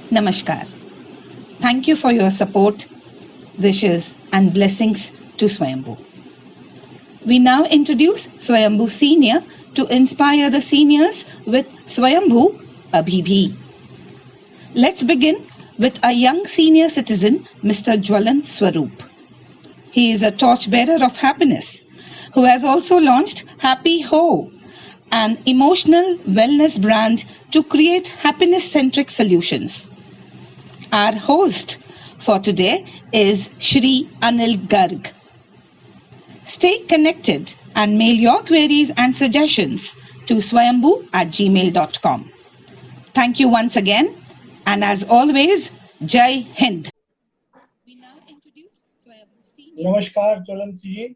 Namaskar. Thank you for your support, wishes, and blessings to Swayambhu. We now introduce Swayambhu Senior to inspire the seniors with Swayambhu Abhibhi. Let's begin with a young senior citizen, Mr. Jwalant Swaroop. He is a torchbearer of happiness who has also launched Happy Ho, an emotional wellness brand to create happiness-centric solutions. Our host for today is Shri Anil Garg. Stay connected and mail your queries and suggestions to swayambhu@gmail.com. Thank you once again, and as always, Jai Hind. We now introduce Swayambhu Senior. नमस्कार ज्वलंत जी।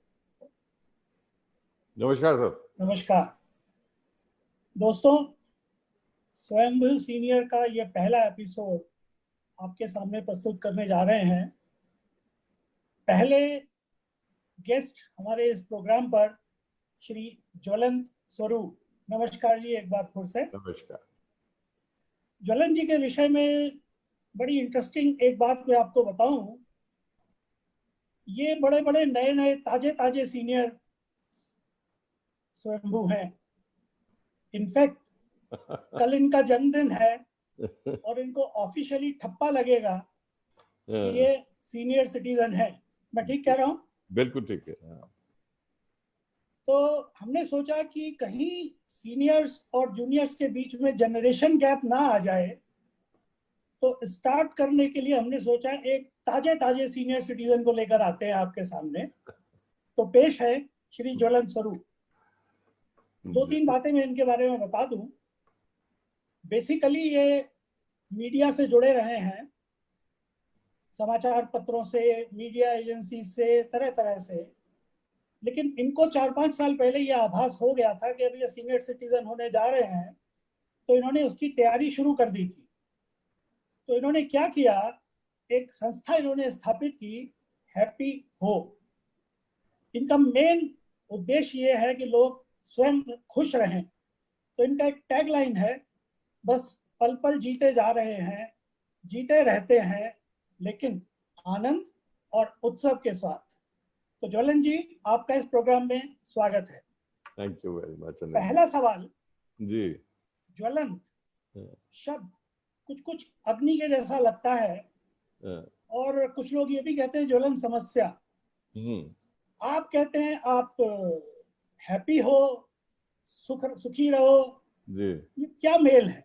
नमस्कार sir. नमस्कार दोस्तों, स्वयंभू senior का ये पहला episode आपके सामने प्रस्तुत करने जा रहे हैं। पहले गेस्ट हमारे इस प्रोग्राम पर श्री ज्वलंत स्वरूप। नमस्कार जी एक बार फिर से। नमस्कार। ज्वलंत जी के विषय में बड़ी इंटरेस्टिंग एक बात मैं आपको बताऊं, ये बड़े बड़े नए नए ताजे ताजे सीनियर स्वयंभू हैं। इनफैक्ट कल इनका जन्मदिन है और इनको ऑफिशियली ठप्पा लगेगा कि ये सीनियर सिटीजन है। मैं ठीक कह रहा हूँ? बिल्कुल ठीक है। तो हमने सोचा कि कहीं सीनियर्स और जूनियर्स के बीच में जनरेशन गैप ना आ जाए, तो स्टार्ट करने के लिए हमने सोचा एक ताजे ताजे सीनियर सिटीजन को लेकर आते हैं आपके सामने। तो पेश है श्री ज्वलंत स्वरूप। दो तीन बातें मैं इनके बारे में बता दूं। बेसिकली ये मीडिया से जुड़े रहे हैं, समाचार पत्रों से, मीडिया एजेंसी से, तरह तरह से। लेकिन इनको 4-5 साल पहले ये आभास हो गया था कि अब ये सीनियर सिटीजन होने जा रहे हैं, तो इन्होंने उसकी तैयारी शुरू कर दी थी। तो इन्होंने क्या किया, एक संस्था इन्होंने स्थापित की, हैप्पी हो। इनका मेन उद्देश्य ये है कि लोग स्वयं खुश रहें। तो इनका एक टैगलाइन है, बस पल पल जीते जा रहे हैं, जीते रहते हैं, लेकिन आनंद और उत्सव के साथ। तो ज्वलंत जी, आपका इस प्रोग्राम में स्वागत है। Thank you very much. पहला सवाल जी। ज्वलंत शब्द कुछ कुछ अग्नि के जैसा लगता है और कुछ लोग ये भी कहते हैं ज्वलंत समस्या। आप कहते हैं आप हैप्पी हो, सुखी रहो जी। ये क्या मेल है?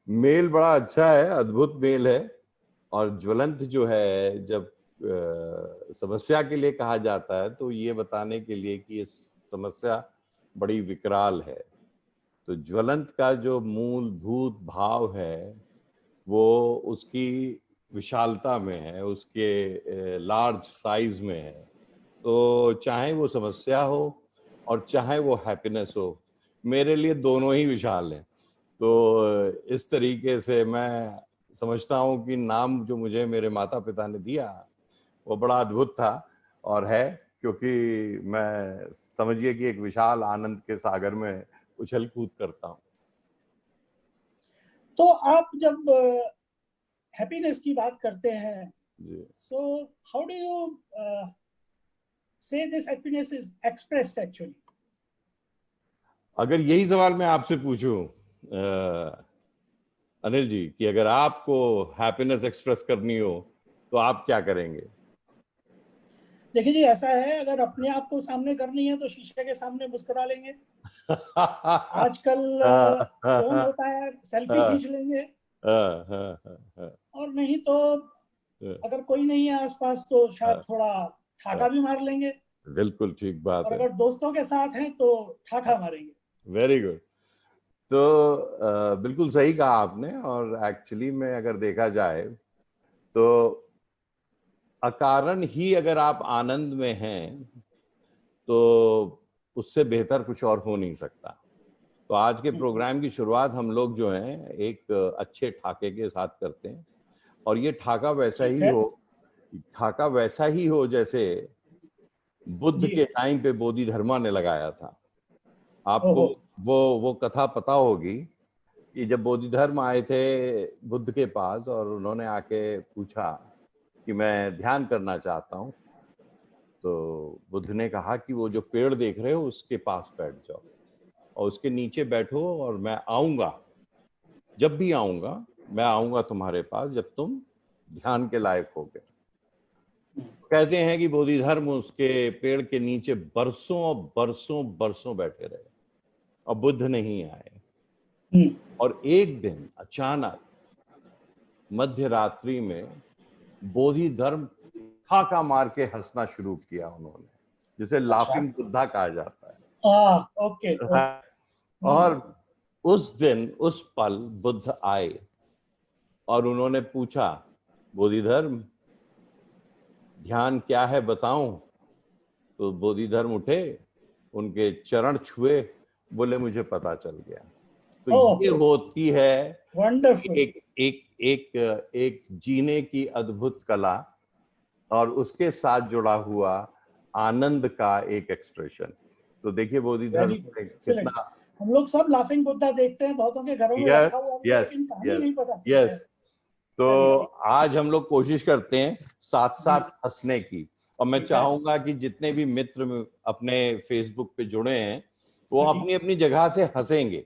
मेल बड़ा अच्छा है, अद्भुत मेल है। और ज्वलंत जो है, जब समस्या के लिए कहा जाता है तो ये बताने के लिए कि ये समस्या बड़ी विकराल है। तो ज्वलंत का जो मूलभूत भाव है वो उसकी विशालता में है, उसके लार्ज साइज में है। तो चाहे वो समस्या हो और चाहे वो हैप्पीनेस हो, मेरे लिए दोनों ही विशाल हैं। तो इस तरीके से मैं समझता हूँ कि नाम जो मुझे मेरे माता पिता ने दिया वो बड़ा अद्भुत था और है, क्योंकि मैं समझिए कि एक विशाल आनंद के सागर में उछल कूद करता हूँ। तो आप जब हैप्पीनेस की बात करते हैं, सो हाउ डू यू से this happiness is expressed actually? अगर यही सवाल मैं आपसे पूछूं अनिल जी, कि अगर आपको हैप्पीनेस एक्सप्रेस करनी हो तो आप क्या करेंगे? देखिए जी, ऐसा है, अगर अपने आप को सामने करनी है तो शीशे के सामने मुस्कुरा लेंगे। आजकल फोन होता है, सेल्फी खींच लेंगे। और नहीं तो अगर कोई नहीं है आसपास तो शायद थोड़ा ठाका भी मार लेंगे। बिल्कुल ठीक बात है। और अगर दोस्तों के साथ हैं तो ठाठा मारेंगे। Very good. तो बिल्कुल सही कहा आपने। और एक्चुअली में अगर देखा जाए तो अकारण ही अगर आप आनंद में हैं तो उससे बेहतर कुछ और हो नहीं सकता। तो आज के प्रोग्राम की शुरुआत हम लोग जो हैं एक अच्छे ठाके के साथ करते हैं। और ये ठाका वैसा ही हो जैसे बुद्ध के टाइम पे बोधिधर्मा ने लगाया था। आपको वो कथा पता होगी कि जब बोधिधर्म आए थे बुद्ध के पास और उन्होंने आके पूछा कि मैं ध्यान करना चाहता हूँ, तो बुद्ध ने कहा कि वो जो पेड़ देख रहे हो उसके पास बैठ जाओ और उसके नीचे बैठो और मैं आऊंगा, जब भी आऊंगा मैं आऊंगा तुम्हारे पास जब तुम ध्यान के लायक होगे। कहते हैं कि बोधिधर्म उसके पेड़ के नीचे बरसों बरसों बरसों बैठे रहे और बुद्ध नहीं आए। और एक दिन अचानक मध्य रात्रि में बोधिधर्म ठाका मार के हंसना शुरू किया उन्होंने, जिसे लाफिंग बुद्धा कहा जाता है। ओके। और उस दिन उस पल बुद्ध आए और उन्होंने पूछा, बोधिधर्म ध्यान क्या है बताऊं? तो बोधिधर्म उठे, उनके चरण छुए, बोले मुझे पता चल गया। तो ये होती है वंडरफुल एक जीने की अद्भुत कला और उसके साथ जुड़ा हुआ आनंद का एक एक्सप्रेशन। तो देखिए बोधिधर्म कितना, हम लोग सब लाफिंग बुद्धा देखते हैं, बहुतों के घरों में रखा हुआ है, लेकिन कहानी नहीं पता। यस, तो आज हम लोग कोशिश करते हैं साथ साथ हंसने की। और मैं चाहूंगा कि जितने भी मित्र अपने फेसबुक पे जुड़े हैं वो अपनी अपनी जगह से हंसेंगे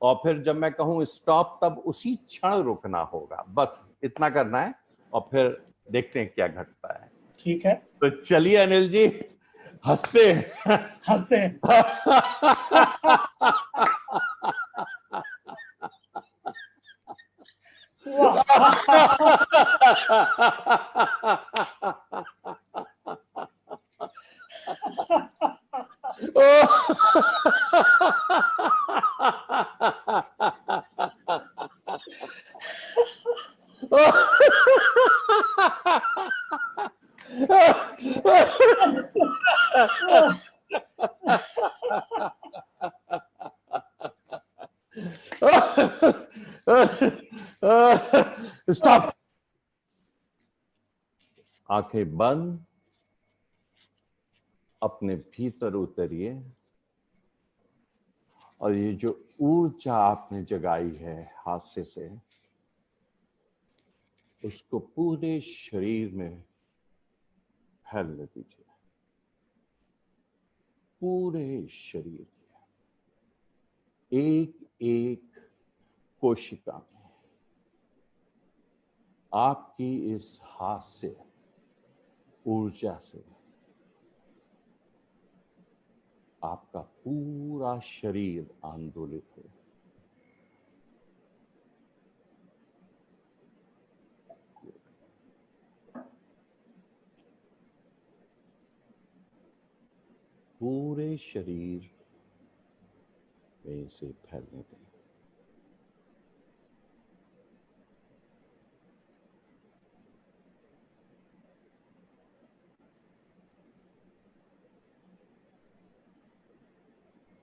और फिर जब मैं कहूँ स्टॉप तब उसी क्षण रुकना होगा, बस इतना करना है और फिर देखते हैं क्या घटता है। ठीक है, तो चलिए अनिल जी हंसते हंसते स्टॉप। आंखें बंद, अपने भीतर उतरिए और ये जो ऊर्जा आपने जगाई है हास्य से, उसको पूरे शरीर में फैलने दीजिए, पूरे शरीर में, एक एक कोशिका में आपकी इस हास्य ऊर्जा से आपका पूरा शरीर आंदोलित है। पूरे शरीर में इसे फैलने दें।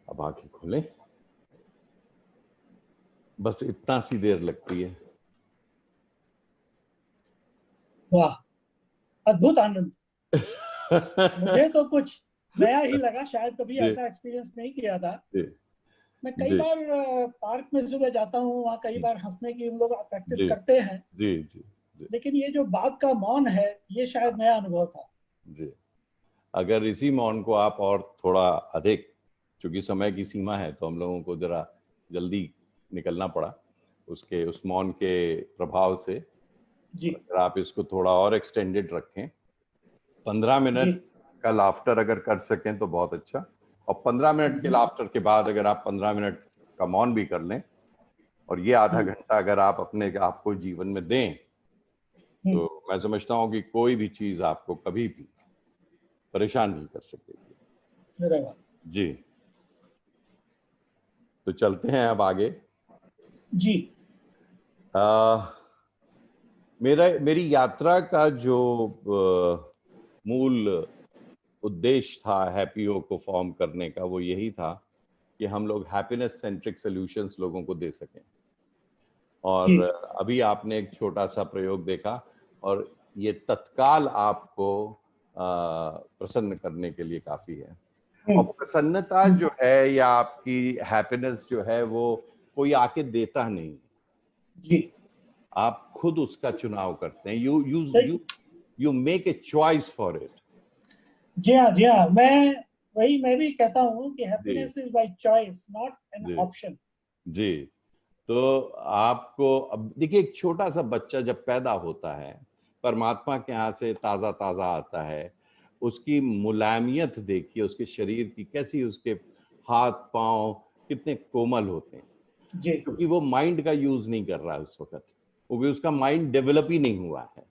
अब आंखें खोलें। बस इतना सी देर लगती है। वाह, अद्भुत आनंद। मुझे तो कुछ नया ही लगा, शायद कभी ऐसा एक्सपीरियंस नहीं किया था। मैं कई बार पार्क में सुबह जाता हूँ, वहाँ कई बार हंसने की हम लोग प्रैक्टिस करते हैं। लेकिन ये जो बात का मौन है, ये शायद नया अनुभव था। जी, अगर इसी मौन को आप और थोड़ा अधिक, क्योंकि समय की सीमा है तो हम लोगों को जरा जल्दी निकलना पड़ा उसके उस मौन के प्रभाव से जी। अगर आप इसको थोड़ा और एक्सटेंडेड रखें, 15 मिनट का लाफ्टर अगर कर सकें तो बहुत अच्छा, और 15 मिनट के लाफ्टर के बाद अगर आप 15 मिनट का मौन भी कर लें और ये आधा घंटा अगर आप अपने आप को जीवन में दें, तो मैं समझता हूँ कि कोई भी चीज आपको कभी भी परेशान नहीं कर सकेगी। जी, तो चलते हैं अब आगे। जी। मेरी यात्रा का जो मूल उद्देश्य था हैप्पीओ को फॉर्म करने का, वो यही था कि हम लोग हैप्पीनेस सेंट्रिक सॉल्यूशंस लोगों को दे सकें। और अभी आपने एक छोटा सा प्रयोग देखा और ये तत्काल आपको प्रसन्न करने के लिए काफी है। और प्रसन्नता जो है या आपकी हैप्पीनेस जो है वो कोई आके देता नहीं, जी आप खुद उसका चुनाव करते हैं। सही। You make a choice for it. जी हाँ, जी हाँ, मैं भी कहता हूँ कि जी happiness is by choice, not an जी ऑप्शन। जी। तो आपको अब देखिए, एक छोटा सा बच्चा जब पैदा होता है, परमात्मा के यहाँ से ताजा ताजा आता है, उसकी मुलायमियत देखिए, उसके शरीर की कैसी, उसके हाथ पांव कितने कोमल होते हैं, जी क्योंकि वो माइंड का यूज नहीं कर रहा है उस वक्त, क्योंकि उसका माइंड डेवलप ही नहीं हुआ है।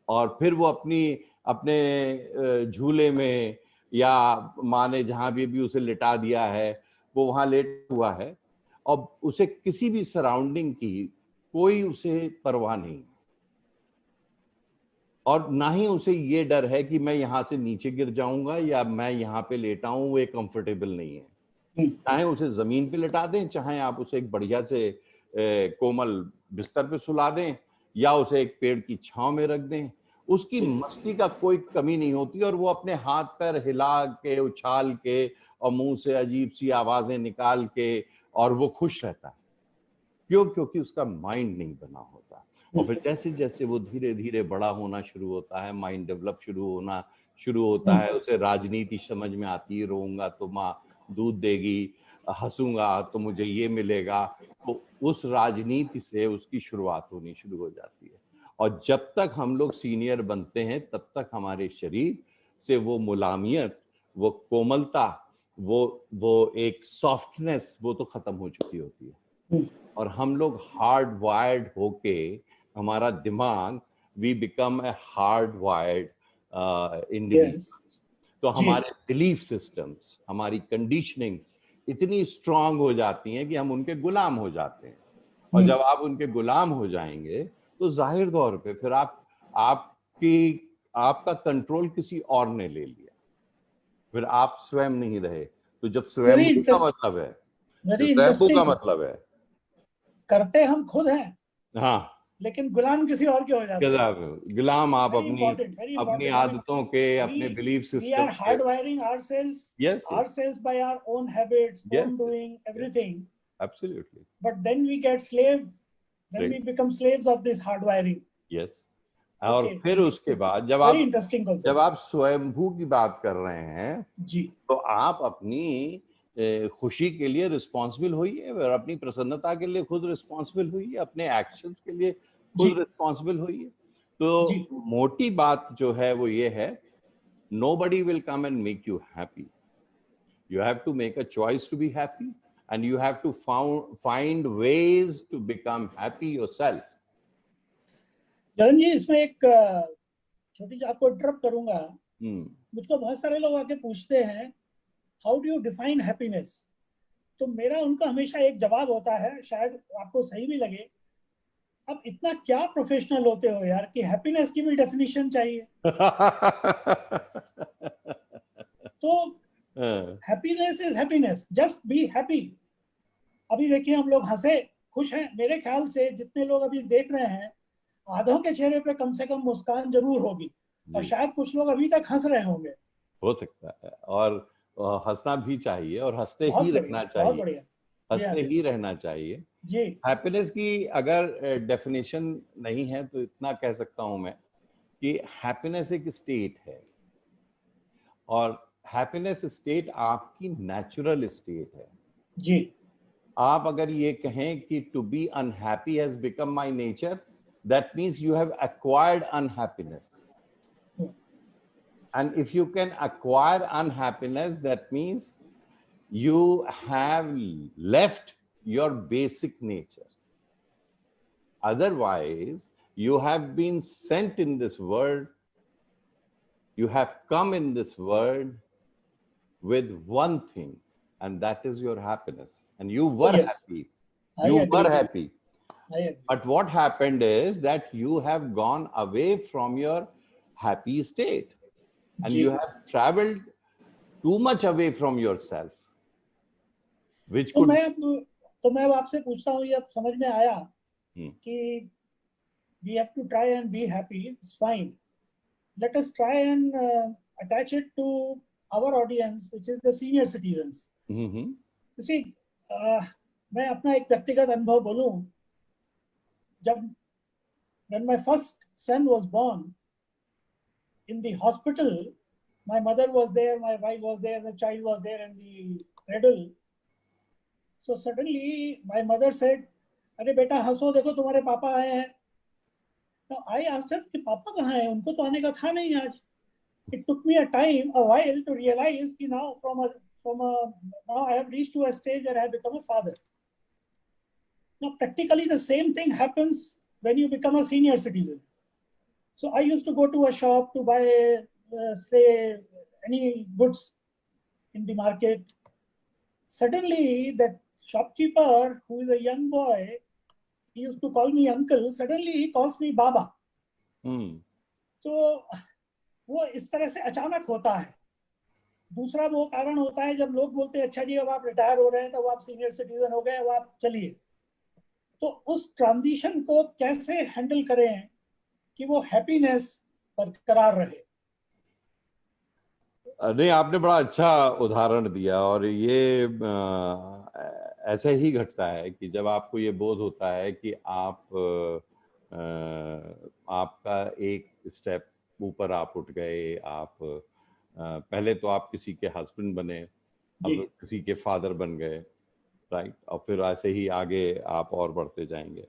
और फिर वो अपने झूले में, या माँ ने जहाँ भी उसे लिटा दिया है, वो वहाँ लेट हुआ है, और उसे किसी भी सराउंडिंग की कोई उसे परवाह नहीं, और ना ही उसे ये डर है कि मैं यहाँ से नीचे गिर जाऊंगा या मैं यहाँ पे लेटा हूं, वो कंफर्टेबल नहीं है। चाहे उसे जमीन पे लिटा दें, चाहे आप उसे एक बढ़िया से कोमल बिस्तर पे सुला दें, या उसे एक पेड़ की छांव में रख दें, उसकी मस्ती का कोई कमी नहीं होती, और वो अपने हाथ पैर हिला के, उछाल के, और मुंह से अजीब सी आवाजें निकाल के, और वो खुश रहता है। क्यों? क्योंकि उसका माइंड नहीं बना होता। और फिर जैसे जैसे वो धीरे धीरे बड़ा होना शुरू होता है, माइंड डेवलप शुरू होता है, उसे राजनीति समझ में आती है, रोऊंगा तो माँ दूध देगी, हंसूंगा तो मुझे ये मिलेगा, तो उस राजनीति से उसकी शुरुआत होनी शुरू हो जाती है। और जब तक हम लोग सीनियर बनते हैं, तब तक हमारे शरीर से वो मुलायमियत, वो कोमलता, वो एक सॉफ्टनेस, वो तो खत्म हो चुकी होती है। और हम लोग हार्ड वायर्ड होके, हमारा दिमाग, we become a hard wired individual. तो हमारे बिलीफ सिस्टम्स, हमारी कंडीशनिंग्स इतनी स्ट्रांग हो जाती हैं कि हम उनके गुलाम हो जाते हैं। और जब आप उनके गुलाम हो जाएंगे, तो जाहिर तौर पे फिर आपका कंट्रोल किसी और ने ले लिया, फिर आप स्वयं नहीं रहे। तो जब स्वयंभू का मतलब है, वेरी जो स्वयंभू का इंटरेस्टिंग। मतलब है, करते हम खुद हैं, हाँ, लेकिन गुलाम किसी और के हो जाते हैं। गुलाम आप वेरी अपनी इंपॉर्टेंट, वेरी अपनी इंपॉर्टेंट। आई मीन आदतों के, अपने बिलीफ we सिस्टम are के। hard wiring yes yes ourselves by our own habits, yes own doing everything. Absolutely But then we get then we right, become slaves of this hard wiring. Yes. और Okay, फिर उसके interesting. बाद Very interesting concept. जब आप स्वयंभू की बात कर रहे हैं, जी, तो आप अपनी खुशी के लिए रिस्पॉन्सिबल होइए, और अपनी प्रसन्नता के लिए खुद रिस्पॉन्सिबल होइए, अपने एक्शंस के लिए जी, खुद रिस्पॉन्सिबल होइए। जी, तो मोटी बात जो है वो ये है, nobody will come and make you happy. You have to make a choice to be happy, and you have to find ways to become happy yourself. जरन जी, इसमें एक छोटी सी आपको इंटरप्ट करूंगा। मुझको बहुत सारे लोग आके पूछते हैं, how do you define happiness? तो मेरा उनका हमेशा एक जवाब होता है, शायद आपको सही भी लगे, अब इतना क्या प्रोफेशनल होते हो यार कि हैप्पीनेस की भी डेफिनेशन चाहिए। तो happiness is happiness, just be happy. अभी देखिए, हम लोग हंसे खुश हैं, मेरे ख्याल से जितने लोग अभी देख रहे हैं, आधों के चेहरे पे कम से कम मुस्कान जरूर होगी, और शायद कुछ लोग अभी तक हंस रहे होंगे। हो सकता है, और हंसना भी चाहिए, और हंसते बहुत ही बढ़िया, रहना बहुत चाहिए, बढ़िया। हंसते ही रहना चाहिए। जी, हैप्पीनेस की अगर डेफिनेशन नहीं है, तो इतना कह सकता हूं मैं कि हैप्पीनेस एक स्टेट है, और हैप्पीनेस स्टेट आपकी नेचुरल स्टेट है। जी, आप अगर ये कहें कि to be unhappy has become my nature, that means you have acquired unhappiness. And if you can acquire unhappiness, that means you have left your basic nature. Otherwise, you have been sent in this world, you have come in this world with one thing, and that is your happiness. And you were happy. You were happy. But what happened is that you have gone away from your happy state. And you have traveled too much away from yourself, which तो could. मैं अब आपसे पूछता हूँ, ये अब समझ में आया कि we have to try and be happy. It's fine. Let us try and attach it to our audience, which is the senior citizens. You see, मैं अपना एक व्यक्तिगत अनुभव बोलूं, जब when my first son was born in the hospital, my mother was there, my wife was there, the child was there in the cradle. So suddenly my mother said, अरे बेटा हंसो, देखो तुम्हारे पापा आए हैं. Now I asked her कि पापा कहाँ हैं, उनको तो आने का था नहीं आज. It took me a while to realize कि now I have reached to a stage where I have become a father. Now practically the same thing happens when you become a senior citizen. So I used to go to a shop to buy, say, any goods in the market. Suddenly, that shopkeeper, who is a young boy, he used to call me uncle. Suddenly, he calls me Baba. तो वो इस तरह से अचानक होता है. दूसरा वो कारण होता है जब लोग बोलते हैं अच्छा जी अब आप रिटायर हो रहे हैं, तो आप सीनियर सिटीजन हो गए, अब आप चलिए. तो उस ट्रांजिशन को कैसे हैंडल करें कि वो हैप्पीनेस बरकरार रहे. नहीं, आपने बड़ा अच्छा उदाहरण दिया. और ये ऐसे ही घटता है कि जब आपको ये बोध होता है कि आपका एक स्टेप ऊपर आप उठ गए, आप पहले तो आप किसी के हस्बैंड बने, अब किसी के फादर बन गए, राइट, और फिर ऐसे ही आगे आप और बढ़ते जाएंगे.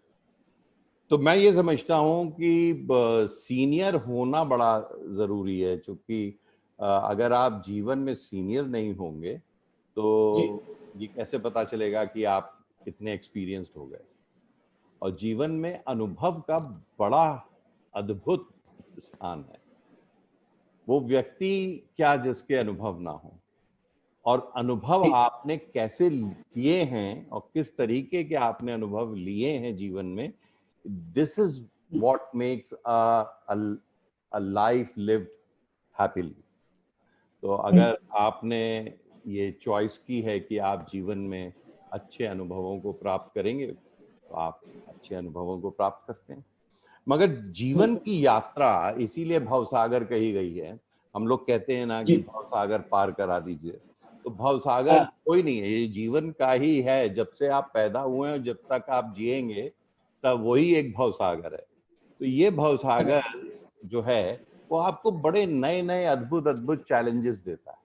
तो मैं ये समझता हूँ कि सीनियर होना बड़ा जरूरी है, क्योंकि अगर आप जीवन में सीनियर नहीं होंगे तो ये कैसे पता चलेगा कि आप कितने एक्सपीरियंस्ड हो गए. और जीवन में अनुभव का बड़ा अद्भुत स्थान है. वो व्यक्ति क्या जिसके अनुभव ना हो, और अनुभव आपने कैसे किए हैं और किस तरीके के आपने अनुभव लिए हैं जीवन में, this is what makes a life lived happily. तो अगर आपने ये चॉइस की है कि आप जीवन में अच्छे अनुभवों को प्राप्त करेंगे, तो आप अच्छे अनुभवों को प्राप्त करते हैं. मगर जीवन की यात्रा इसीलिए भवसागर कही गई है. हम लोग कहते हैं ना कि भवसागर पार करा दीजिए. तो भवसागर कोई नहीं है, ये जीवन का ही है. जब से आप पैदा हुए हैं, जब तक आप जिएंगे, तब वही एक भवसागर है. तो ये भवसागर जो है वो आपको बड़े नए नए अद्भुत अद्भुत चैलेंजेस देता है.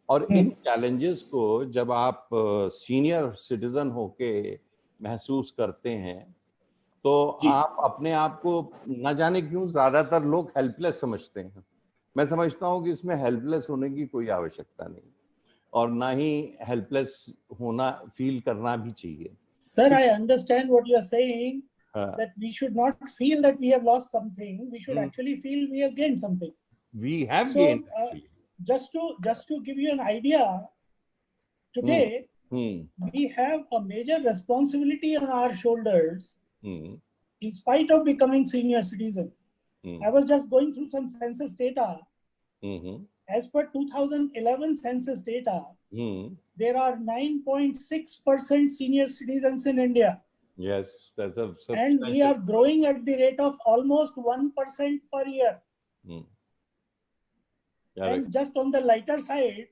और इन चैलेंजेस को जब आप सीनियर सिटीजन होके महसूस करते हैं, तो आप अपने आप को न जाने क्यों ज्यादातर लोग हेल्पलेस समझते हैं. मैं समझता हूँ कि इसमें हेल्पलेस होने की कोई आवश्यकता नहीं, और ना ही हेल्पलेस होना फील करना भी चाहिए. Sir, I understand what you are saying, that we should not feel that we have lost something. We should actually feel we have gained something. We have gained. Just to give you an idea, today we have a major responsibility on our shoulders, in spite of becoming senior citizen. I was just going through some census data. As per 2011 census data, there are 9.6% senior citizens in India. Yes, that's a and we are growing at the rate of almost 1% per year. And just on the lighter side,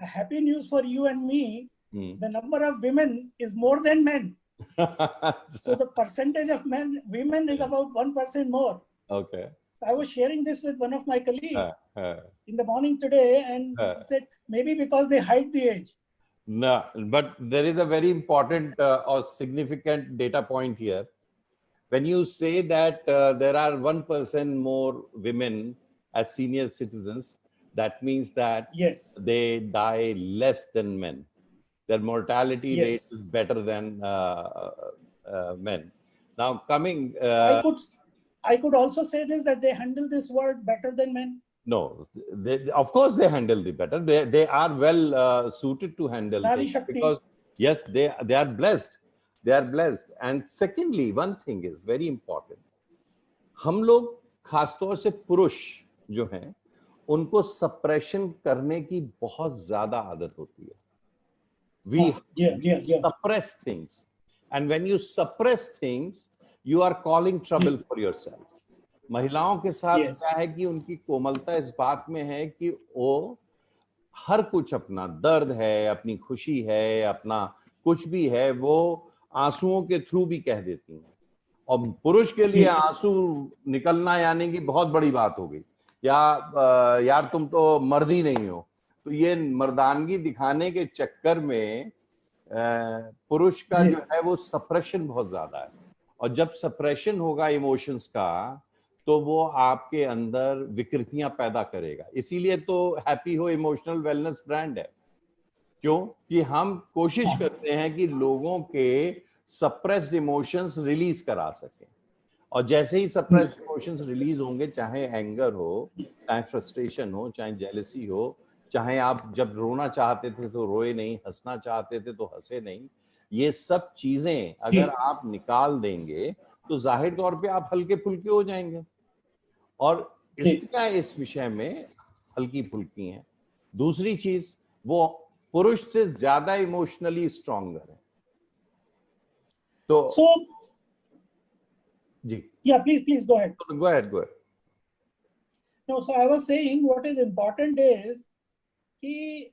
a happy news for you and me, the number of women is more than men. So the percentage of women is about 1% more. Okay. So I was sharing this with one of my colleagues in the morning today, and said maybe because they hide the age. No, but there is a very important or significant data point here. When you say that there are 1% more women as senior citizens, that means that they die less than men. Their mortality rate is better than men. Now coming... I could also say this, that they handle this world better than men. No, of course they handle it better. They are well suited to handle things, because yes, they are blessed. They are blessed. And secondly, one thing is very important. हम लोग खासतौर से पुरुष जो हैं, उनको suppression करने की बहुत ज्यादा आदत होती है. We suppress things, and when you suppress things, you are calling trouble for yourself. महिलाओं के साथ क्या है कि उनकी कोमलता इस बात में है कि वो हर कुछ, अपना दर्द है, अपनी खुशी है, अपना कुछ भी है वो आंसुओं के थ्रू भी कह देती हैं। और पुरुष के लिए आंसू निकलना यानी कि बहुत बड़ी बात हो गई, या यार तुम तो मर्द ही नहीं हो। तो ये मर्दानगी दिखाने के चक्कर में पुरुष का जो है वो सप्रेशन बहुत ज्यादा है, और जब सप्रेशन होगा इमोशंस का तो वो आपके अंदर विकृतियां पैदा करेगा। इसीलिए तो हैप्पी हो इमोशनल वेलनेस ब्रांड है। क्यों? कि हम कोशिश करते हैं कि लोगों के सप्रेस्ड इमोशंस रिलीज करा सकें, और जैसे ही सप्रेस्ड इमोशंस रिलीज होंगे, चाहे एंगर हो, चाहे फ्रस्ट्रेशन हो, चाहे जेलसी हो, चाहे आप जब रोना चाहते थे तो रोए नहीं, हंसना चाहते थे तो हंसे नहीं, ये सब चीजें अगर आप निकाल देंगे तो जाहिर तौर पे आप हल्के फुल्के हो जाएंगे। और स्त्रियां इस विषय में हल्की फुल्की हैं। दूसरी चीज, वो पुरुष से ज्यादा इमोशनली स्ट्रॉन्गर है। तो जी, yeah, please go ahead. go ahead. No, so I was saying what is important is कि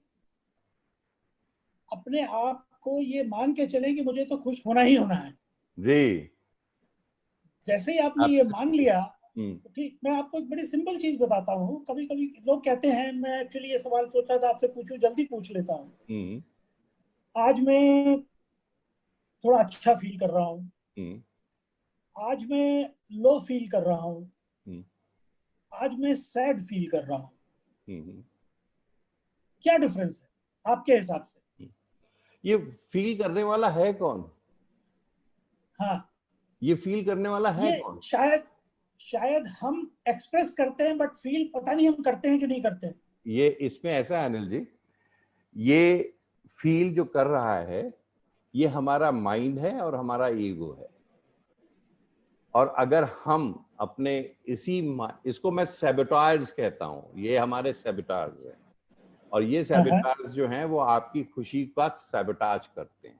अपने आप को ये मान के चले कि मुझे तो खुश होना ही होना है जी। जैसे ही आपने ये मान लिया, ठीक। मैं आपको एक बड़ी सिंपल चीज बताता हूँ। कभी कभी लोग कहते हैं, मैं एक्चुअली ये सवाल सोच रहा था आपसे पूछूं, जल्दी पूछ लेता हूँ। आज मैं थोड़ा अच्छा फील कर रहा हूँ, आज मैं लो फील कर रहा हूँ, आज मैं सैड फील कर रहा हूँ। क्या डिफरेंस है आपके हिसाब से? ये फील करने वाला है कौन? हाँ, ये फील करने वाला है कौन? शायद हम एक्सप्रेस करते हैं, बट फील पता नहीं हम करते हैं कि नहीं करते हैं। ये इसमें ऐसा है अनिल जी, ये फील जो कर रहा है ये हमारा माइंड है और हमारा ईगो है। और अगर हम अपने इसको मैं सैबोटाज कहता हूं, ये हमारे सैबोटाज है, और ये सैबोटाज जो हैं वो आपकी खुशी का सैबोटाज करते हैं।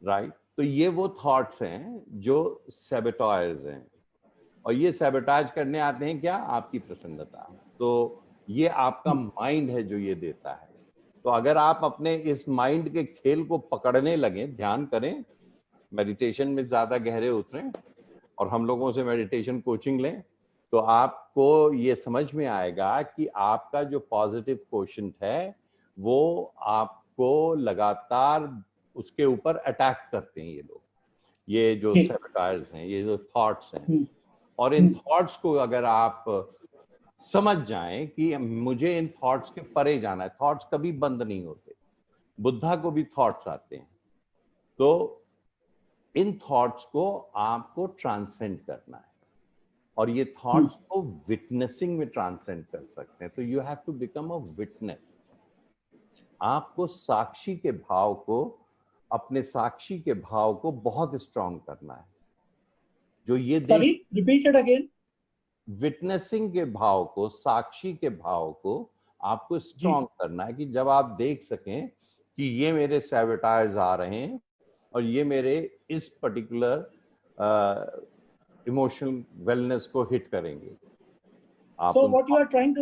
राइट? तो ये वो थॉट्स हैं जो सैबोटाज हैं, और ये सैबोटाज करने आते हैं क्या? आपकी प्रसन्नता। तो ये आपका माइंड है जो ये देता है। तो अगर आप अपने इस माइंड के खेल को पकड़ने लगे, ध्यान करें, मेडिटेशन में ज्यादा गहरे उतरें और हम लोगों से मेडिटेशन कोचिंग लें, तो आपको ये समझ में आएगा कि आपका जो पॉजिटिव क्वोशंट है वो आपको लगातार उसके ऊपर अटैक करते हैं ये लोग, ये जो सैबोटाज हैं, ये जो थॉट्स हैं। और इन थॉट्स को अगर आप समझ जाएं कि मुझे इन थॉट्स के परे जाना है, थॉट्स कभी बंद नहीं होते, बुद्धा को भी थॉट्स आते हैं, तो इन थॉट्स को आपको ट्रांसेंड करना है, और ये थॉट्स को विटनेसिंग में ट्रांसेंड कर सकते हैं। तो you have to become a witness. आपको साक्षी के भाव को, अपने साक्षी के भाव को बहुत स्ट्रांग करना है। जो ये रिपीटेड अगेन, विटनेसिंग के भाव को, साक्षी के भाव को आपको स्ट्रांग करना है, कि जब आप देख सकें कि ये मेरे सैबोटाज आ रहे हैं और ये मेरे इस पर्टिकुलर इमोशनल वेलनेस को हिट करेंगे। So what you are trying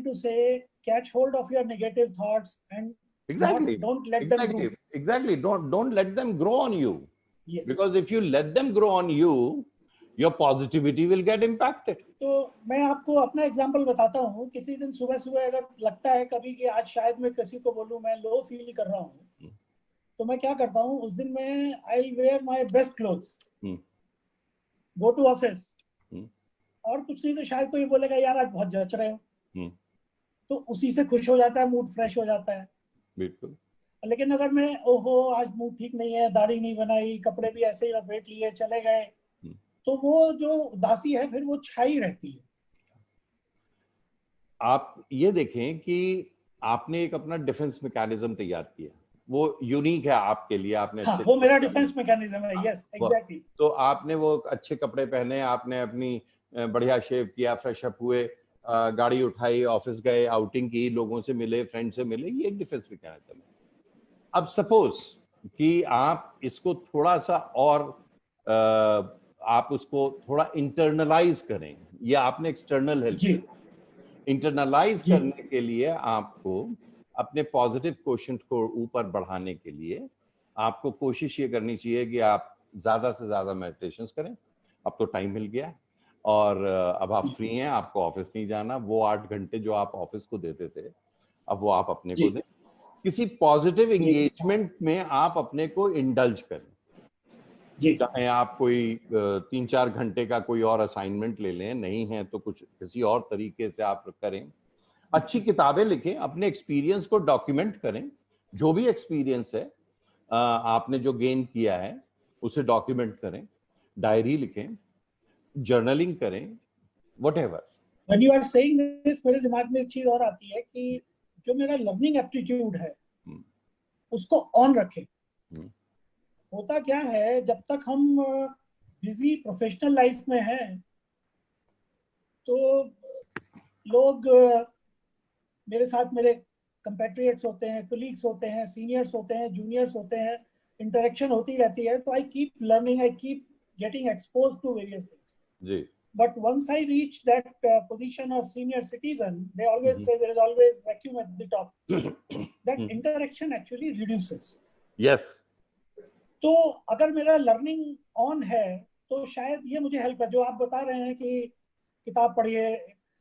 to say, catch hold of your negative thoughts and don't let them grow. Exactly. Don't let them grow on you. Yes. Because if you let them grow on you, your positivity will get impacted. तो मैं आपको अपना example बताता हूँ। किसी दिन सुबह सुबह अगर लगता है कभी कि आज शायद मैं किसी को बोलूँ मैं लो फील कर रहा हूँ, तो मैं क्या करता हूँ, उस दिन मैं I wear my best clothes, go to office, और कुछ नहीं तो शायद कोई बोलेगा यार आज बहुत जच रहे हो, तो उसी से खुश हो जाता है, मूड फ्रेश हो जाता है। बिल्कुल। लेकिन अगर मैं ओहो आज मूड ठीक नहीं है, दाढ़ी नहीं बनाई, कपड़े भी ऐसे ही लपेट लिए, चले गए, तो वो जो उदासी है फिर वो छाई रहती है। आप ये देखें कि आपने एक अपना डिफेंस मैकेनिज्म तैयार किया, वो यूनिक है आपके लिए। आपने वो मेरा डिफेंस मैकेनिज्म है। Yes, exactly. तो आपने वो अच्छे कपड़े पहने, आपने अपनी बढ़िया शेव किया, फ्रेश अप हुए, गाड़ी उठाई, ऑफिस गए, आउटिंग की, लोगों से मिले, फ्रेंड से मिले, ये एक डिफेंस मैकेनिज्म है। अब सपोज कि आप इसको थोड़ा सा और आप उसको थोड़ा इंटरनलाइज करें, या आपने एक्सटर्नल हेल्प, इंटरनलाइज करने के लिए आपको अपने पॉजिटिव क्वोशंट को ऊपर बढ़ाने के लिए आपको कोशिश ये करनी चाहिए कि आप ज्यादा से ज्यादा मेडिटेशंस करें। अब तो टाइम मिल गया है और अब आप फ्री हैं, आपको ऑफिस नहीं जाना, वो 8 घंटे जो आप ऑफिस को देते थे अब वो आप अपने को दें। किसी पॉजिटिव एंगेजमेंट में आप अपने को इंडल्ज करें, चाहे आप कोई 3-4 घंटे का कोई और असाइनमेंट ले लें, नहीं है तो कुछ किसी और तरीके से आप करें। अच्छी किताबें लिखें, अपने एक्सपीरियंस को डॉक्यूमेंट करें, जो भी एक्सपीरियंस है आपने जो गेन किया है उसे डॉक्यूमेंट करें, डायरी लिखें, जर्नलिंग करें, whatever. When you are saying this, मेरे दिमाग में एक चीज और आती है कि जो मेरा लर्निंग एप्टीट्यूड है उसको ऑन रखें। होता क्या है, जब तक हम बिजी प्रोफेशनल लाइफ में हैं तो लोग मेरे साथ मेरे कंपैट्रियट्स होते हैं, कोलीग्स होते हैं, सीनियर्स होते हैं, जूनियर्स होते हैं, इंटरेक्शन होती रहती है, तो I keep learning, I keep getting exposed to various things जी। But once I reach that position of senior citizen, they always say there is always vacuum at the top. That interaction actually reduces. Yes. तो अगर मेरा learning on है तो शायद ये मुझे help है। जो आप बता रहे हैं कि किताब पढ़िए,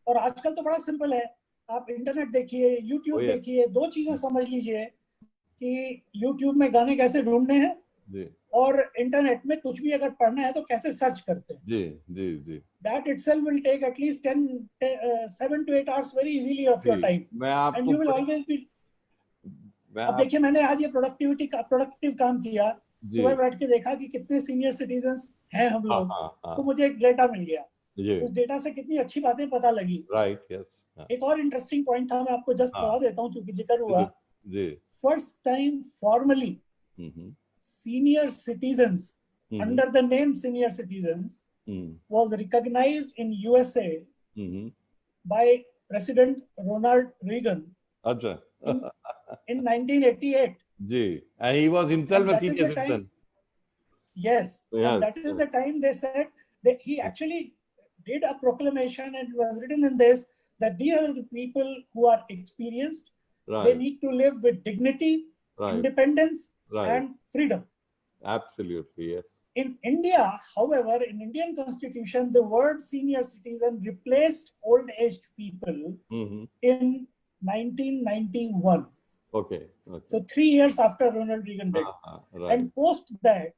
और आजकल तो बड़ा सिंपल है, आप इंटरनेट देखिए, यूट्यूब देखिए, दो चीजें समझ लीजिए कि यूट्यूब में गाने कैसे ढूंढने हैं और इंटरनेट में कुछ भी अगर पढ़ना है तो कैसे सर्च करते हैं। जी जी जी। That itself will take at least 7 to 8 hours very easily of your time. And you will always be. अब देखिए, मैंने आज ये प्रोडक्टिव काम किया, सुबह बैठ के देखा कि कितने सीनियर सिटीजन्स हैं हम लोग, तो मुझे एक डेटा मिल गया, उस डेटा से कितनी अच्छी बातें पता लगी। Right, yes. एक और इंटरेस्टिंग पॉइंट था, मैं आपको जस्ट बता देता हूँ क्योंकि जिक्र हुआ। First time formally senior citizens under the name senior citizens was recognized in USA by President Ronald Reagan in 1988. And he was himself a senior citizen. Yes, and that is the time they said that he actually did a proclamation, and it was written in this that these are the people who are experienced. They need to live with dignity, independence, and freedom. Absolutely, yes. In India, however, in Indian Constitution, the word senior citizen replaced old-aged people in 1991. Okay. So 3 years after Ronald Reagan died. And post that,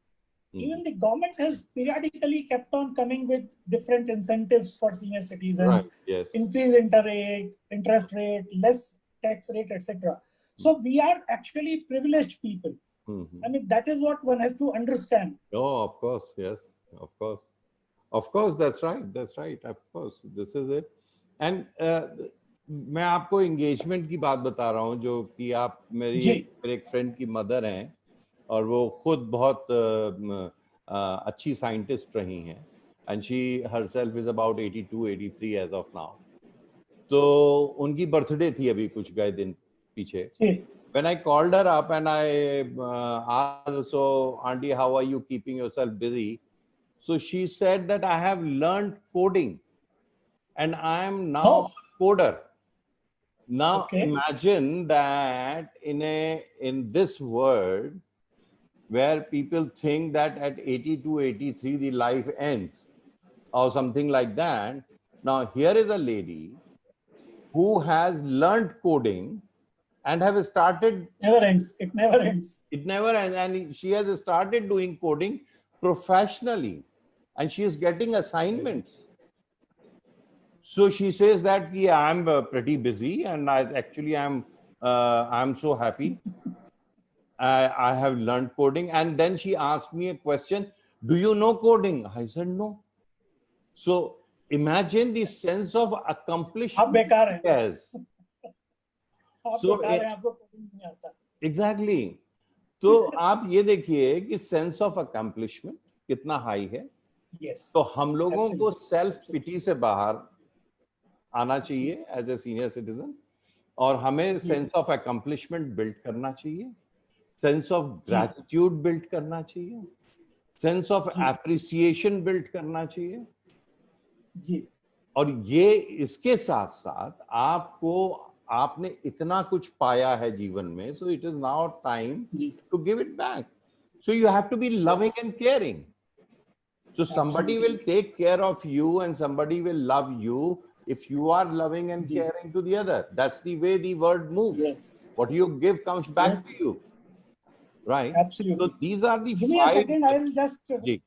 even the government has periodically kept on coming with different incentives for senior citizens. Yes. Increase interest rate, less tax rate, etc. So we are actually privileged people. I mean, that is what one has to understand. Oh, of course, yes, of course. Of course, that's right, of course, this is it. And मैं आपको engagement की बात बता रहा हूँ, जो कि आप मेरे एक friend की mother हैं और वो खुद बहुत अच्छी scientist रही हैं, and she herself is about 82-83 as of now. तो उनकी birthday थी अभी कुछ गए दिन पीछे। When I called her up and I asked, so auntie, how are you keeping yourself busy? So she said that I have learned coding and I am now a coder. Now imagine that in this world where people think that at 82, 83 the life ends or something like that. Now here is a lady who has learned coding and have started. Never ends. It never ends. It never ends. And she has started doing coding professionally and she is getting assignments. So she says that, yeah, I'm pretty busy and I'm so happy. I have learned coding. And then she asked me a question, do you know coding? I said, no. So imagine the sense of accomplishment. Yes. So exactly. तो आप ये देखिए कि sense of accomplishment कितना high है। तो हम लोगों को सेल्फ पिटी से बाहर आना चाहिए एज ए सीनियर सिटीजन और हमें सेंस ऑफ अकम्प्लिशमेंट बिल्ड करना चाहिए, सेंस ऑफ ग्रैटिट्यूड बिल्ड करना चाहिए, सेंस ऑफ एप्रिसिएशन बिल्ड करना चाहिए। और ये इसके साथ साथ आपको आपने इतना कुछ पाया है जीवन में, so it is now time जी, to give it back. So you have to be loving Yes. and caring. So somebody will take care of you and somebody will love you if you are loving and जी, caring to the other. That's the way the world moves. yes, What you give comes back yes, to you, right? absolutely. So these are the Give me a 5. second. I'll just Ji,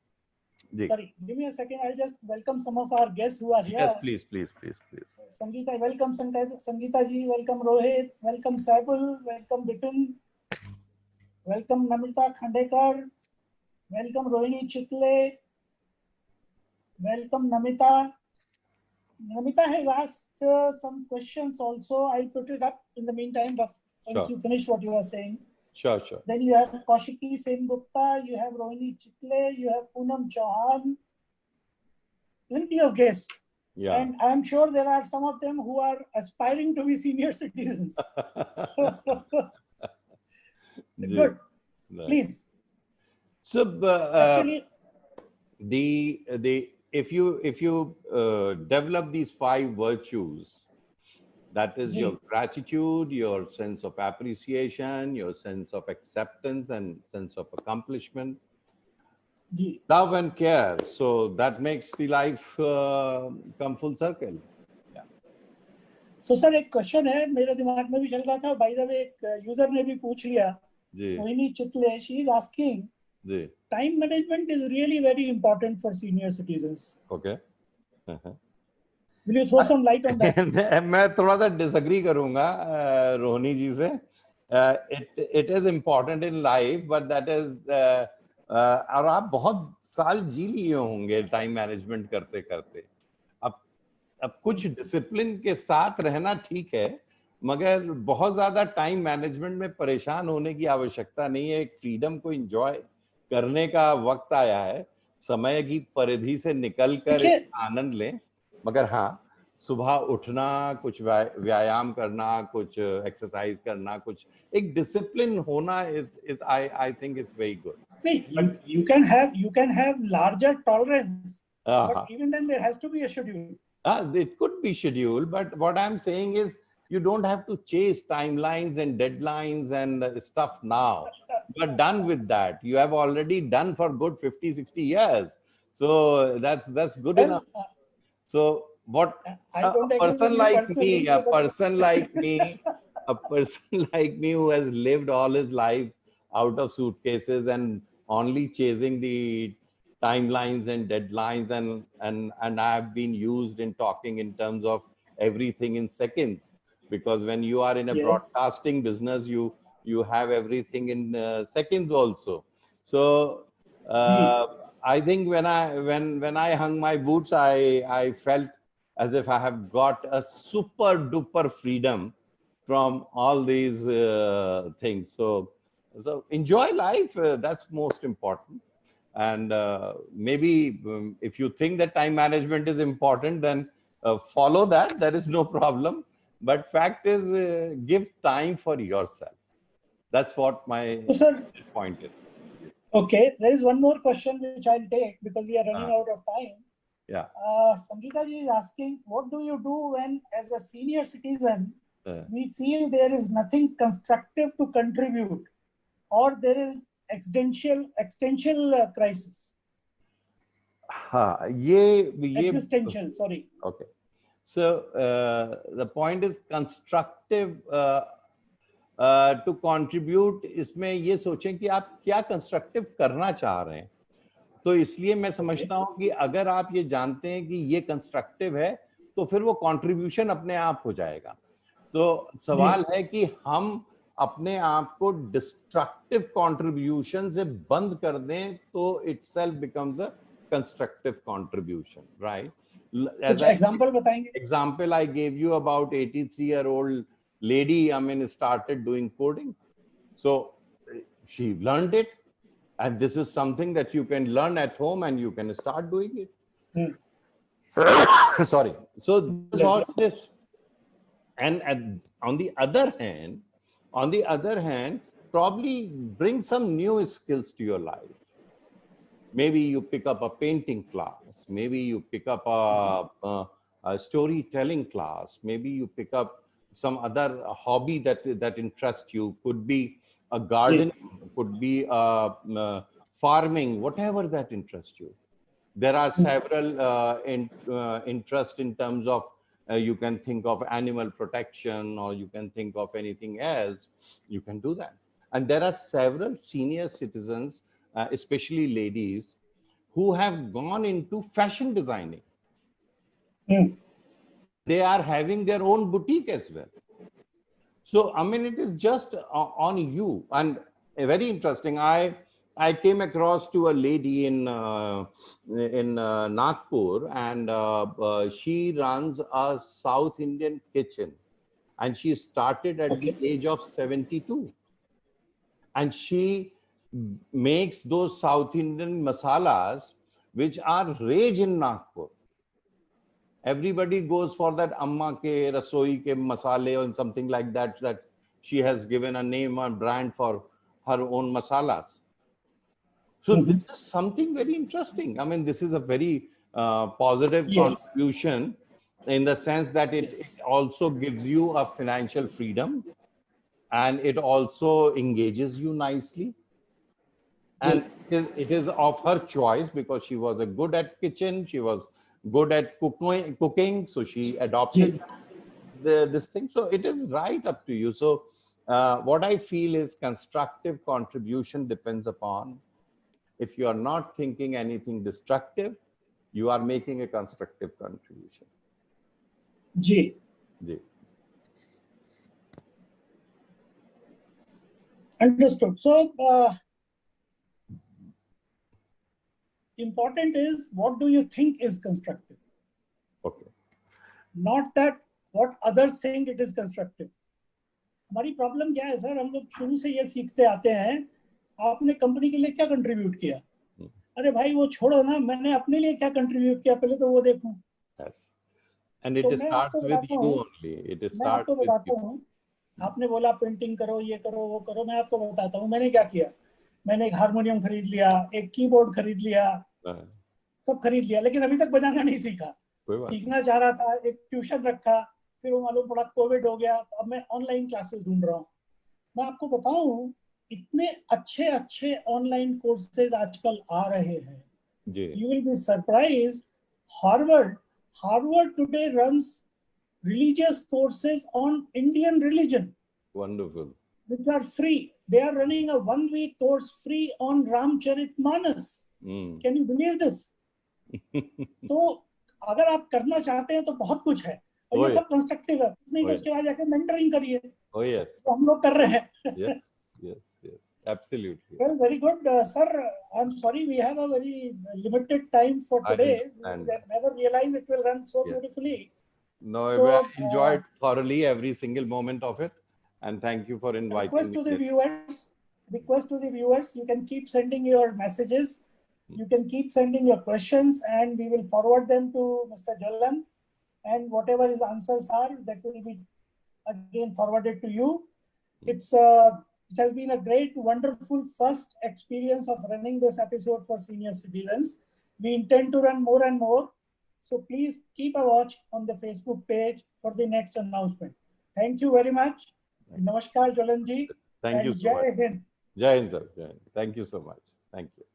ji. sorry. Give me a second. I'll just welcome some of our guests who are here. Yes, please, please, please, please. Sangeeta, welcome Sangeeta ji. Welcome Rohit. Welcome Saibul. Welcome Bipin. Welcome Namita Khandekar. Welcome Rohini Chitle. Welcome Namita. Namita has asked some questions also. I'll put it up in the meantime, but once Sure. you finish what you are saying. Sure, sure. Then you have Kaushiki Sengupta, you have Rohini Chitle, you have Poonam Chauhan. Plenty of guests. Yeah. And I'm sure there are some of them who are aspiring to be senior citizens. Ji. Good. Right. Please. So Actually, if you develop these 5 virtues, that is Ji. your gratitude, your sense of appreciation, your sense of acceptance and sense of accomplishment, जी. love and care, so that makes the life come full circle. So sir एक question है मेरे दिमाग में भी चल रहा था, बाय द वे एक यूजर ने भी पूछ लिया, जी, Rohini Chitale, she is asking, जी, time management is really very important for senior citizens. okay. Will you throw some light on that? मैं थोड़ा सा डिसएग्री करूंगा रोहिणी जी से. It is important in life, but that is और आप बहुत साल जी लिए होंगे टाइम मैनेजमेंट करते करते. अब कुछ डिसिप्लिन के साथ रहना ठीक है, मगर बहुत ज्यादा टाइम मैनेजमेंट में परेशान होने की आवश्यकता नहीं है. एक फ्रीडम को एंजॉय करने का वक्त आया है. समय की परिधि से निकलकर एक आनंद लें. मगर हाँ, सुबह उठना, कुछ व्यायाम करना, कुछ एक्सरसाइज करना, कुछ एक डिसिप्लिन होना is I think it's very good. You can have larger tolerance, but even then there has to be a schedule. It could be scheduled, but what I'm saying is you don't have to chase timelines and deadlines and stuff now. You are done with that. You have already done for good 50, 60 years. So that's good enough. So what a person like me, a person like me who has lived all his life out of suitcases and only chasing the timelines and deadlines, and I have been used in talking in terms of everything in seconds, because when you are in a broadcasting business, you have everything in seconds also. So I think when I hung my boots, I felt as if I have got a super duper freedom from all these things. So enjoy life. That's most important. And maybe if you think that time management is important, then follow that. There is no problem. But fact is, give time for yourself. That's what my point is. Okay, there is one more question which I'll take because we are running out of time. Yeah. Sangeeta ji is asking, what do you do when, as a senior citizen, we feel there is nothing constructive to contribute, or there is existential crisis? Existential, sorry. Okay. So the point is constructive to contribute. इसमें ये सोचें कि आप क्या constructive करना चाह रहे हैं. तो इसलिए मैं समझता हूँ कि अगर आप ये जानते हैं कि ये constructive है, तो फिर वो contribution अपने आप हो जाएगा. तो सवाल है कि हम अपने आप को डिस्ट्रक्टिव कंट्रीब्यूशन से बंद कर दें तो itself becomes a constructive contribution, right? कुछ एग्जांपल बताएंगे? Example I gave you about 83-year-old lady, I mean, started doing coding. So she learned it, and this is something that you can learn at home and you can start doing it. Sorry. So this was this. And on the other hand, probably bring some new skills to your life. Maybe you pick up a painting class. Maybe you pick up a storytelling class. Maybe you pick up some other hobby that interests you. Could be a garden, could be farming, whatever that interests you. There are several interest in terms of you can think of animal protection, or you can think of anything else. You can do that. And there are several senior citizens, especially ladies, who have gone into fashion designing. They are having their own boutique as well. So, I mean, it is just on you. And very interesting. I came across to a lady in Nagpur, and she runs a South Indian kitchen, and she started at the age of 72, and she makes those South Indian masalas which are rage in Nagpur. Everybody goes for that amma ke rasoi ke masale or something like that, that she has given a name or brand for her own masalas. So this is something very interesting. I mean, this is a very positive contribution, in the sense that it also gives you a financial freedom, and it also engages you nicely. And it is of her choice, because she was good at kitchen, she was good at cooking, so she adopted this thing. So it is right up to you. So what I feel is constructive contribution depends upon, if you are not thinking anything destructive, you are making a constructive contribution. Ji. Understood. So important is, what do you think is constructive? Okay. Not that what others think it is constructive. हमारी problem क्या है sir, हम लोग शुरू से ये सीखते आते हैं, आपने कंपनी के लिए क्या कंट्रीब्यूट किया? अरे भाई वो छोड़ो ना, मैंने अपने लिए क्या कंट्रीब्यूट किया, पहले तो वो देखूं. Yes. And it starts with you only. It starts with you. आपने बोला पेंटिंग करो, ये करो, वो करो. मैं आपको बताता हूँ मैंने क्या किया. मैंने एक हारमोनियम खरीद लिया, एक कीबोर्ड खरीद लिया, सब खरीद लिया, लेकिन अभी तक बजाना नहीं सीखा. सीखना चाह रहा था, एक ट्यूशन रखा, फिर वो मालूम पड़ा कोविड हो गया, अब मैं ऑनलाइन क्लासेस ढूंढ रहा हूँ. मैं आपको बताऊं, इतने अच्छे अच्छे ऑनलाइन कोर्सेज आजकल आ रहे हैं. You will be surprised. Harvard today runs religious courses on Indian religion. Wonderful. Which are free. They are running a 1-week course free on Ramcharitmanas. Can you believe this? तो अगर आप करना चाहते हैं तो बहुत कुछ है, और ये सब कंस्ट्रक्टिव है. नहीं तो इसके बाद जाके मेंटरिंग करिए. तो हम लोग कर रहे हैं. Yes, absolutely. Well, very good, sir. I'm sorry we have a very limited time for today. We never realized it will run so beautifully. No, I enjoyed thoroughly every single moment of it, and thank you for inviting me. Request to the viewers, you can keep sending your messages, you can keep sending your questions, and we will forward them to Mr. Jwalant, and whatever his answers are, that will be again forwarded to you. It has been a great, wonderful first experience of running this episode for senior citizens. We intend to run more and more. So please keep a watch on the Facebook page for the next announcement. Thank you very much. Namaskar, Jwalant ji. Thank you so much. Jai Hind. Jai Hind, sir. Thank you so much. Thank you.